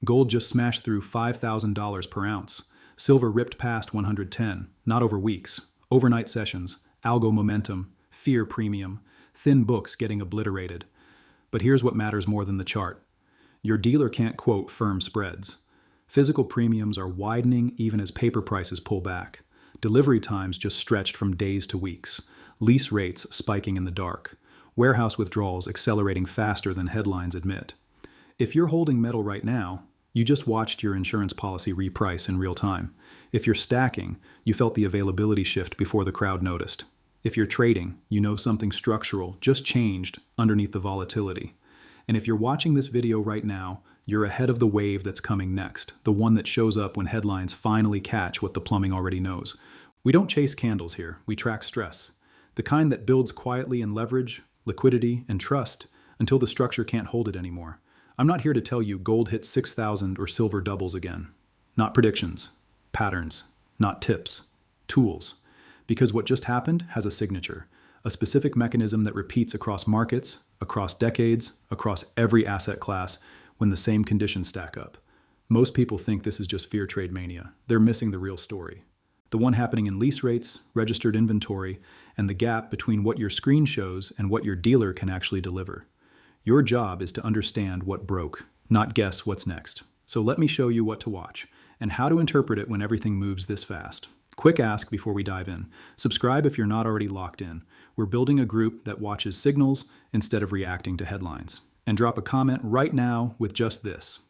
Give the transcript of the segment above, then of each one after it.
Gold just smashed through $5,000 per ounce. Silver ripped past 110, not over weeks. Overnight sessions, algo momentum, fear premium, thin books getting obliterated. But here's what matters more than the chart. Your dealer can't quote firm spreads. Physical premiums are widening even as paper prices pull back. Delivery times just stretched from days to weeks. Lease rates spiking in the dark. Warehouse withdrawals accelerating faster than headlines admit. If you're holding metal right now, you just watched your insurance policy reprice in real time. If you're stacking, you felt the availability shift before the crowd noticed. If you're trading, you know something structural just changed underneath the volatility. And if you're watching this video right now, you're ahead of the wave that's coming next, the one that shows up when headlines finally catch what the plumbing already knows. We don't chase candles here, we track stress. The kind that builds quietly in leverage, liquidity, and trust until the structure can't hold it anymore. I'm not here to tell you gold hits 6,000 or silver doubles again. Not predictions, patterns, not tips, tools. Because what just happened has a signature, a specific mechanism that repeats across markets, across decades, across every asset class when the same conditions stack up. Most people think this is just fear trade mania. They're missing the real story. The one happening in lease rates, registered inventory, and the gap between what your screen shows and what your dealer can actually deliver. Your job is to understand what broke, not guess what's next. So let me show you what to watch and how to interpret it when everything moves this fast. Quick ask before we dive in. Subscribe if you're not already locked in. We're building a group that watches signals instead of reacting to headlines. And drop a comment right now with just this.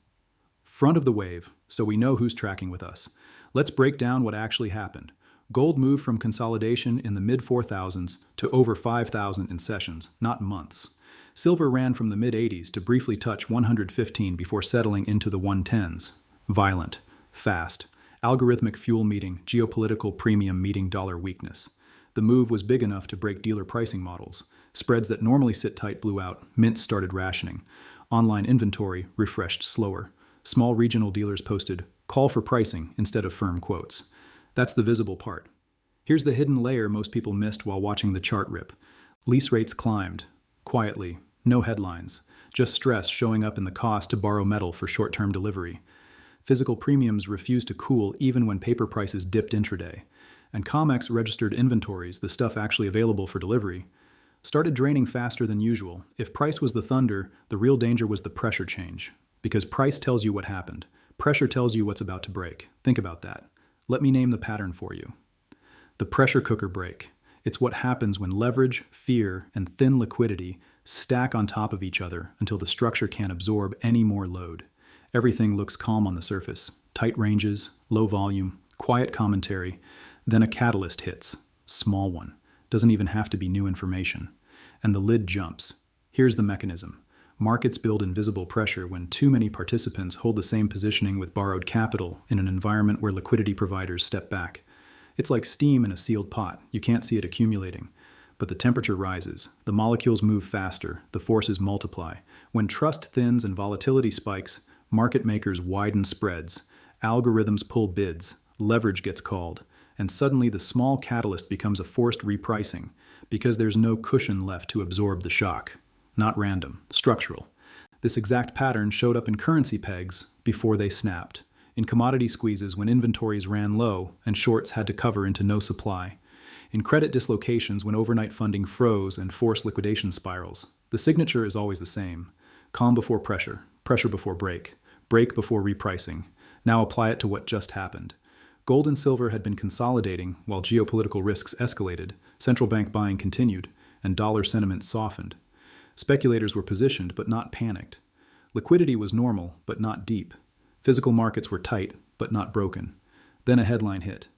Front of the wave, so we know who's tracking with us. Let's break down what actually happened. Gold moved from consolidation in the mid-4,000s to over 5,000 in sessions, not months. Silver ran from the mid-80s to briefly touch 115 before settling into the 110s. Violent, fast, algorithmic fuel meeting, geopolitical premium meeting dollar weakness. The move was big enough to break dealer pricing models. Spreads that normally sit tight blew out. Mints started rationing. Online inventory refreshed slower. Small regional dealers posted, "Call for pricing," instead of firm quotes. That's the visible part. Here's the hidden layer most people missed while watching the chart rip. Lease rates climbed. Quietly. No headlines. Just stress showing up in the cost to borrow metal for short-term delivery. Physical premiums refused to cool even when paper prices dipped intraday. And COMEX registered inventories, the stuff actually available for delivery, started draining faster than usual. If price was the thunder, the real danger was the pressure change. Because price tells you what happened. Pressure tells you what's about to break. Think about that. Let me name the pattern for you. The pressure cooker break. It's what happens when leverage, fear, and thin liquidity stack on top of each other until the structure can't absorb any more load. Everything looks calm on the surface. Tight ranges, low volume, quiet commentary. Then a catalyst hits. Small one. Doesn't even have to be new information. And the lid jumps. Here's the mechanism. Markets build invisible pressure when too many participants hold the same positioning with borrowed capital in an environment where liquidity providers step back. It's like steam in a sealed pot. You can't see it accumulating. But the temperature rises. The molecules move faster. The forces multiply. When trust thins and volatility spikes, market makers widen spreads. Algorithms pull bids. Leverage gets called. And suddenly the small catalyst becomes a forced repricing because there's no cushion left to absorb the shock. Not random, structural. This exact pattern showed up in currency pegs before they snapped, in commodity squeezes when inventories ran low and shorts had to cover into no supply, in credit dislocations when overnight funding froze and forced liquidation spirals. The signature is always the same. Calm before pressure, pressure before break, break before repricing. Now apply it to what just happened. Gold and silver had been consolidating while geopolitical risks escalated, central bank buying continued, and dollar sentiment softened. Speculators were positioned but not panicked. Liquidity was normal but not deep. Physical markets were tight but not broken. Then a headline hit.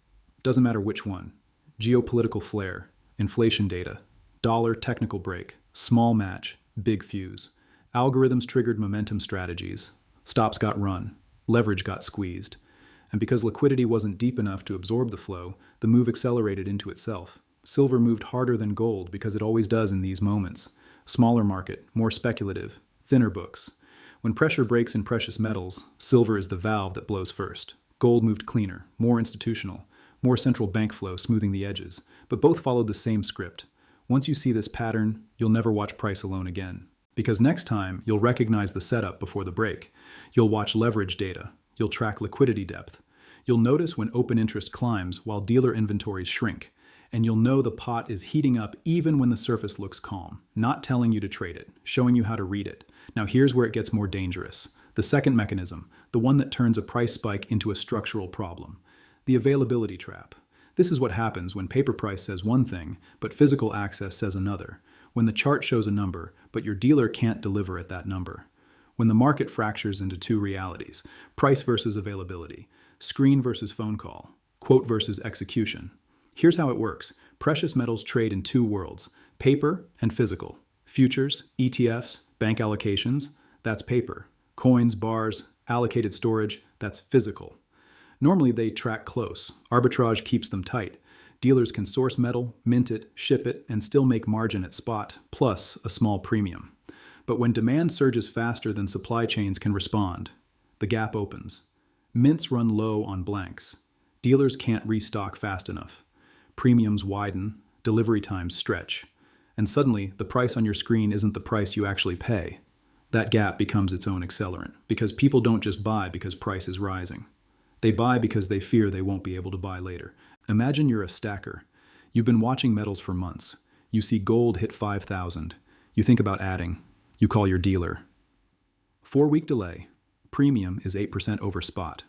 Doesn't matter which one. Geopolitical flare, inflation data, dollar technical break, small match, big fuse. Algorithms triggered momentum strategies. Stops got run. Leverage got squeezed. And because liquidity wasn't deep enough to absorb the flow, the move accelerated into itself. Silver moved harder than gold because it always does in these moments. Smaller market, more speculative, thinner books. When pressure breaks in precious metals, silver is the valve that blows first. Gold moved cleaner, more institutional, more central bank flow smoothing the edges, but both followed the same script. Once you see this pattern, you'll never watch price alone again. Because next time, you'll recognize the setup before the break. You'll watch leverage data. You'll track liquidity depth. You'll notice when open interest climbs while dealer inventories shrink. And you'll know the pot is heating up even when the surface looks calm, not telling you to trade it, showing you how to read it. Now here's where it gets more dangerous. The second mechanism, the one that turns a price spike into a structural problem. The availability trap. This is what happens when paper price says one thing, but physical access says another. When the chart shows a number, but your dealer can't deliver at that number. When the market fractures into two realities, price versus availability, screen versus phone call, quote versus execution. Here's how it works. Precious metals trade in two worlds, paper and physical. Futures, ETFs, bank allocations, that's paper. Coins, bars, allocated storage, that's physical. Normally they track close. Arbitrage keeps them tight. Dealers can source metal, mint it, ship it, and still make margin at spot, plus a small premium. But when demand surges faster than supply chains can respond, the gap opens. Mints run low on blanks. Dealers can't restock fast enough. Premiums widen, delivery times stretch. And suddenly, the price on your screen isn't the price you actually pay. That gap becomes its own accelerant, because people don't just buy because price is rising. They buy because they fear they won't be able to buy later. Imagine you're a stacker. You've been watching metals for months. You see gold hit 5,000. You think about adding. You call your dealer. 4-week delay. Premium is 8% over spot.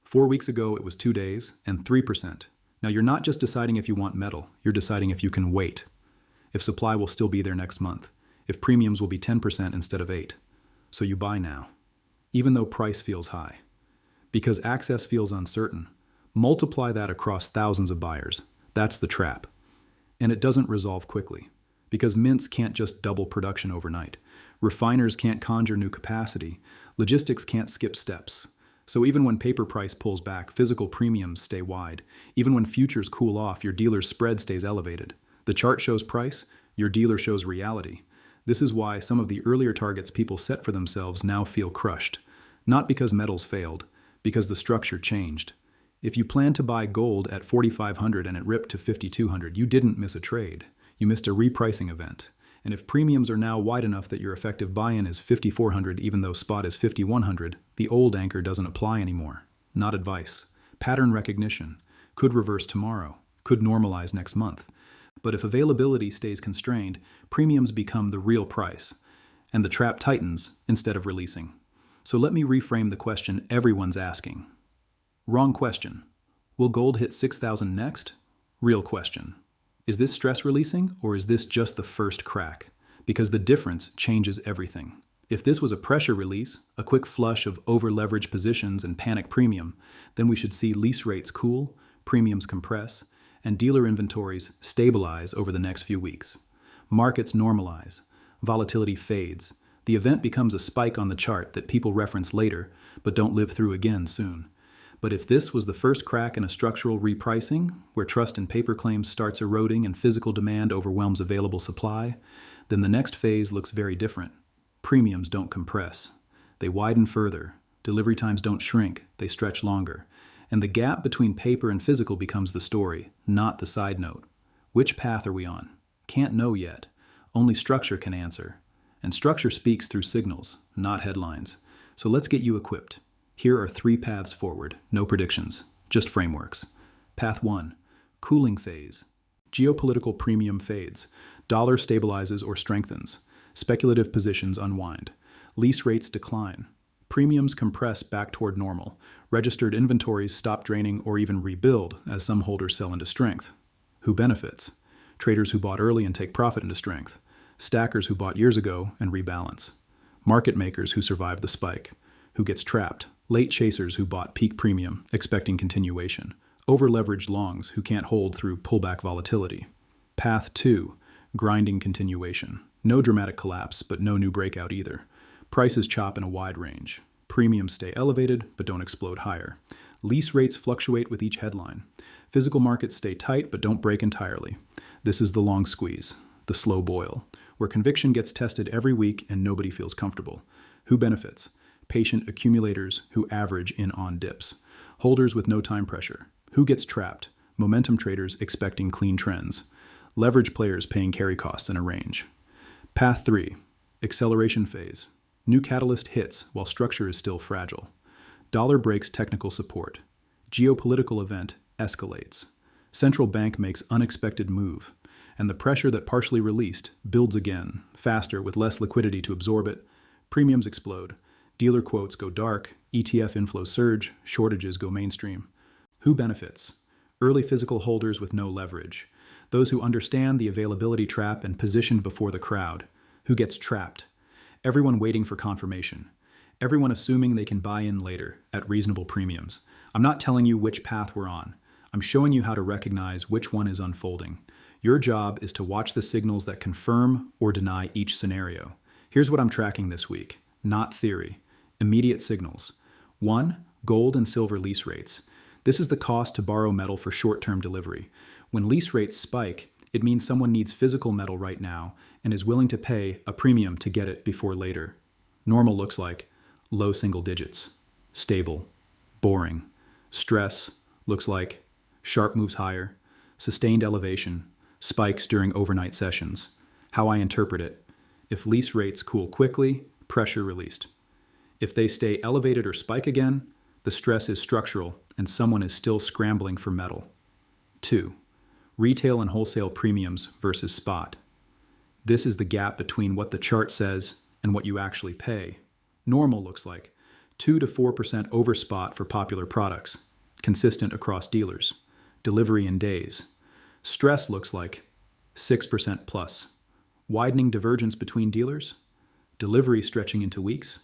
4 weeks ago, it was 2 days and 3%. Now, you're not just deciding if you want metal. You're deciding if you can wait. If supply will still be there next month. If premiums will be 10% instead of 8. So you buy now, even though price feels high. Because access feels uncertain. Multiply that across thousands of buyers. That's the trap. And it doesn't resolve quickly, because mints can't just double production overnight. Refiners can't conjure new capacity. Logistics can't skip steps. So even when paper price pulls back, physical premiums stay wide. Even when futures cool off, your dealer's spread stays elevated. The chart shows price, your dealer shows reality. This is why some of the earlier targets people set for themselves now feel crushed. Not because metals failed, because the structure changed. If you plan to buy gold at 4,500 and it ripped to 5,200, you didn't miss a trade. You missed a repricing event. And if premiums are now wide enough that your effective buy-in is 5,400 even though spot is 5,100, the old anchor doesn't apply anymore. Not advice. Pattern recognition. Could reverse tomorrow. Could normalize next month. But if availability stays constrained, premiums become the real price. And the trap tightens instead of releasing. So let me reframe the question everyone's asking. Wrong question. Will gold hit 6,000 next? Real question. Is this stress releasing, or is this just the first crack? Because the difference changes everything. If this was a pressure release, a quick flush of over-leveraged positions and panic premium, then we should see lease rates cool, premiums compress, and dealer inventories stabilize over the next few weeks. Markets normalize. Volatility fades. The event becomes a spike on the chart that people reference later, but don't live through again soon. But if this was the first crack in a structural repricing, where trust in paper claims starts eroding and physical demand overwhelms available supply, then the next phase looks very different. Premiums don't compress. They widen further. Delivery times don't shrink. They stretch longer. And the gap between paper and physical becomes the story, not the side note. Which path are we on? Can't know yet. Only structure can answer. And structure speaks through signals, not headlines. So let's get you equipped. Here are 3 paths forward, no predictions, just frameworks. Path 1, cooling phase. Geopolitical premium fades. Dollar stabilizes or strengthens. Speculative positions unwind. Lease rates decline. Premiums compress back toward normal. Registered inventories stop draining or even rebuild as some holders sell into strength. Who benefits? Traders who bought early and take profit into strength. Stackers who bought years ago and rebalance. Market makers who survive the spike. Who gets trapped? Late chasers who bought peak premium, expecting continuation. Over-leveraged longs who can't hold through pullback volatility. Path 2, grinding continuation. No dramatic collapse, but no new breakout either. Prices chop in a wide range. Premiums stay elevated, but don't explode higher. Lease rates fluctuate with each headline. Physical markets stay tight, but don't break entirely. This is the long squeeze, the slow boil, where conviction gets tested every week and nobody feels comfortable. Who benefits? Patient accumulators who average in on dips. Holders with no time pressure. Who gets trapped? Momentum traders expecting clean trends. Leverage players paying carry costs in a range. Path 3, acceleration phase. New catalyst hits while structure is still fragile. Dollar breaks technical support. Geopolitical event escalates. Central bank makes unexpected move. And the pressure that partially released builds again, faster with less liquidity to absorb it. Premiums explode. Dealer quotes go dark. ETF inflows surge. Shortages go mainstream. Who benefits? Early physical holders with no leverage. Those who understand the availability trap and positioned before the crowd. Who gets trapped? Everyone waiting for confirmation. Everyone assuming they can buy in later at reasonable premiums. I'm not telling you which path we're on. I'm showing you how to recognize which one is unfolding. Your job is to watch the signals that confirm or deny each scenario. Here's what I'm tracking this week. Not theory. Immediate signals. 1. Gold and silver lease rates. This is the cost to borrow metal for short-term delivery. When lease rates spike, it means someone needs physical metal right now and is willing to pay a premium to get it before later. Normal looks like low single digits. Stable. Boring. Stress looks like sharp moves higher. Sustained elevation. Spikes during overnight sessions. How I interpret it. If lease rates cool quickly, pressure released. If they stay elevated or spike again, the stress is structural and someone is still scrambling for metal. 2. Retail and wholesale premiums versus spot. This is the gap between what the chart says and what you actually pay. Normal looks like 2 to 4% over spot for popular products, consistent across dealers. Delivery in days. Stress looks like 6% plus. Widening divergence between dealers. Delivery stretching into weeks.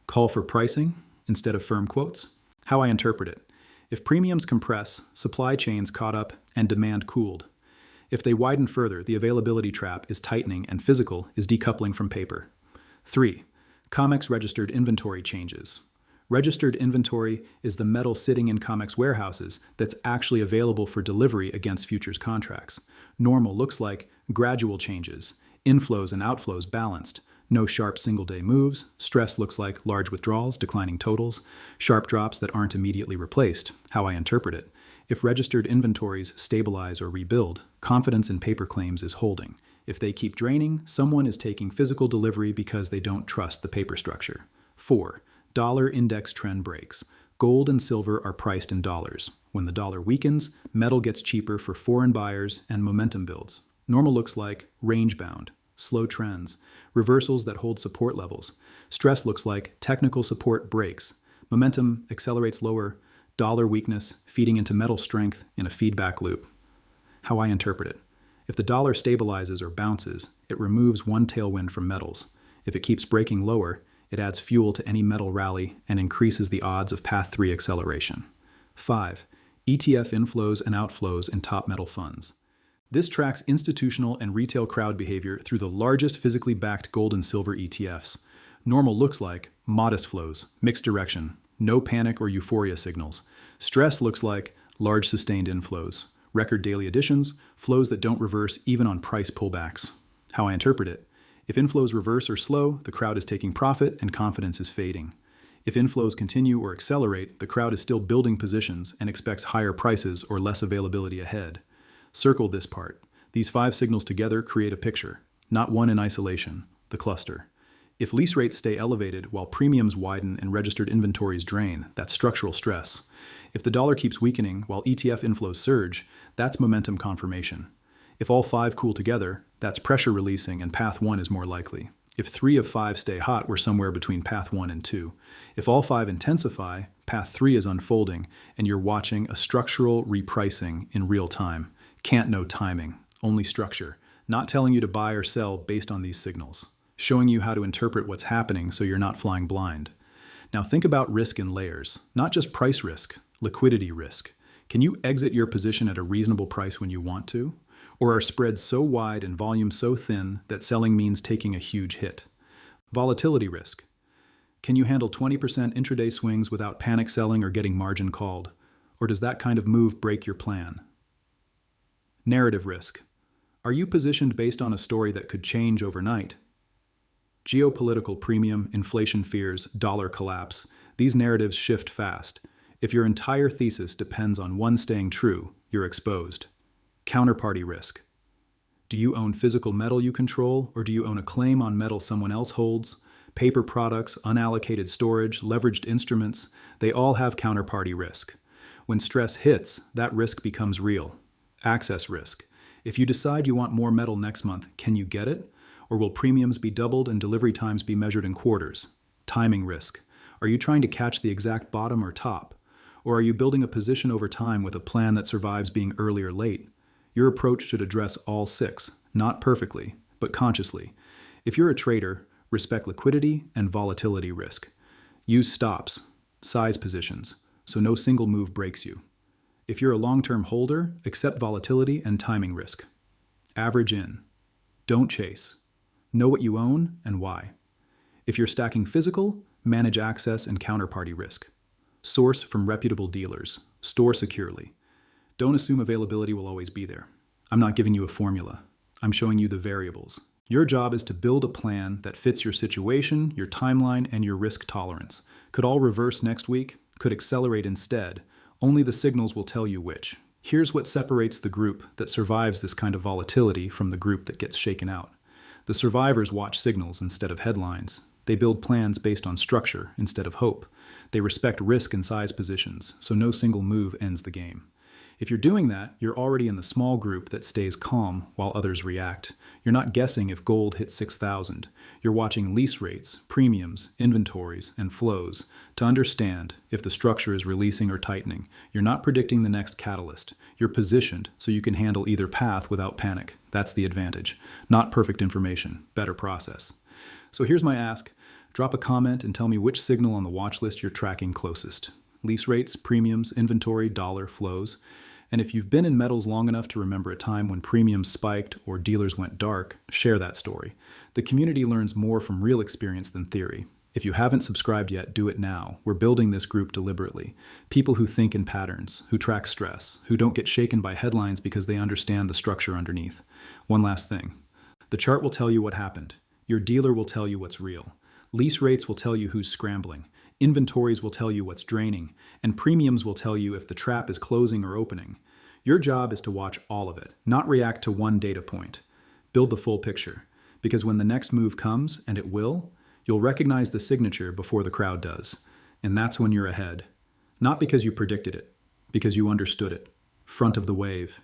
Call for pricing instead of firm quotes. How I interpret it. If premiums compress, supply chains caught up and demand cooled. If they widen further, the availability trap is tightening and physical is decoupling from paper. 3. COMEX registered inventory changes. Registered inventory is the metal sitting in COMEX warehouses that's actually available for delivery against futures contracts. Normal looks like gradual changes, inflows and outflows balanced, no sharp single-day moves. Stress looks like large withdrawals, declining totals, sharp drops that aren't immediately replaced. How I interpret it. If registered inventories stabilize or rebuild, confidence in paper claims is holding. If they keep draining, someone is taking physical delivery because they don't trust the paper structure. 4. Dollar index trend breaks. Gold and silver are priced in dollars. When the dollar weakens, metal gets cheaper for foreign buyers and momentum builds. Normal looks like range-bound, slow trends, reversals that hold support levels. Stress looks like technical support breaks. Momentum accelerates lower, dollar weakness feeding into metal strength in a feedback loop. How I interpret it. If the dollar stabilizes or bounces, it removes one tailwind from metals. If it keeps breaking lower, it adds fuel to any metal rally and increases the odds of Path 3 acceleration. 5. ETF inflows and outflows in top metal funds. This tracks institutional and retail crowd behavior through the largest physically backed gold and silver ETFs. Normal looks like modest flows, mixed direction, no panic or euphoria signals. Stress looks like large sustained inflows, record daily additions, flows that don't reverse even on price pullbacks. How I interpret it. If inflows reverse or slow, the crowd is taking profit and confidence is fading. If inflows continue or accelerate, the crowd is still building positions and expects higher prices or less availability ahead. Circle this part. These 5 signals together create a picture, not one in isolation, the cluster. If lease rates stay elevated while premiums widen and registered inventories drain, that's structural stress. If the dollar keeps weakening while ETF inflows surge, that's momentum confirmation. If all 5 cool together, that's pressure releasing and Path 1 is more likely. If 3 of 5 stay hot, we're somewhere between Path 1 and 2. If all 5 intensify, Path 3 is unfolding, and you're watching a structural repricing in real time. Can't know timing, only structure. Not telling you to buy or sell based on these signals. Showing you how to interpret what's happening so you're not flying blind. Now think about risk in layers, not just price risk, liquidity risk. Can you exit your position at a reasonable price when you want to? Or are spreads so wide and volume so thin that selling means taking a huge hit? Volatility risk. Can you handle 20% intraday swings without panic selling or getting margin called? Or does that kind of move break your plan? Narrative risk. Are you positioned based on a story that could change overnight? Geopolitical premium, inflation fears, dollar collapse. These narratives shift fast. If your entire thesis depends on one staying true, you're exposed. Counterparty risk. Do you own physical metal you control, or do you own a claim on metal someone else holds? Paper products, unallocated storage, leveraged instruments, they all have counterparty risk. When stress hits, that risk becomes real. Access risk. If you decide you want more metal next month, can you get it? Or will premiums be doubled and delivery times be measured in quarters? Timing risk. Are you trying to catch the exact bottom or top? Or are you building a position over time with a plan that survives being early or late? Your approach should address all six, not perfectly, but consciously. If you're a trader, respect liquidity and volatility risk. Use stops, size positions, so no single move breaks you. If you're a long-term holder, accept volatility and timing risk. Average in. Don't chase. Know what you own and why. If you're stacking physical, manage access and counterparty risk. Source from reputable dealers. Store securely. Don't assume availability will always be there. I'm not giving you a formula. I'm showing you the variables. Your job is to build a plan that fits your situation, your timeline, and your risk tolerance. Could all reverse next week? Could accelerate instead? Only the signals will tell you which. Here's what separates the group that survives this kind of volatility from the group that gets shaken out. The survivors watch signals instead of headlines. They build plans based on structure instead of hope. They respect risk and size positions, so no single move ends the game. If you're doing that, you're already in the small group that stays calm while others react. You're not guessing if gold hits 6,000. You're watching lease rates, premiums, inventories, and flows to understand if the structure is releasing or tightening. You're not predicting the next catalyst. You're positioned so you can handle either path without panic. That's the advantage. Not perfect information, better process. So here's my ask. Drop a comment and tell me which signal on the watch list you're tracking closest. Lease rates, premiums, inventory, dollar, flows. And if you've been in metals long enough to remember a time when premiums spiked or dealers went dark, share that story. The community learns more from real experience than theory. If you haven't subscribed yet, do it now. We're building this group deliberately. People who think in patterns, who track stress, who don't get shaken by headlines because they understand the structure underneath. One last thing. The chart will tell you what happened. Your dealer will tell you what's real. Lease rates will tell you who's scrambling. Inventories will tell you what's draining, and premiums will tell you if the trap is closing or opening. Your job is to watch all of it, not react to one data point. Build the full picture, because when the next move comes, and it will, you'll recognize the signature before the crowd does, and that's when you're ahead. Not because you predicted it, because you understood it. Front of the wave.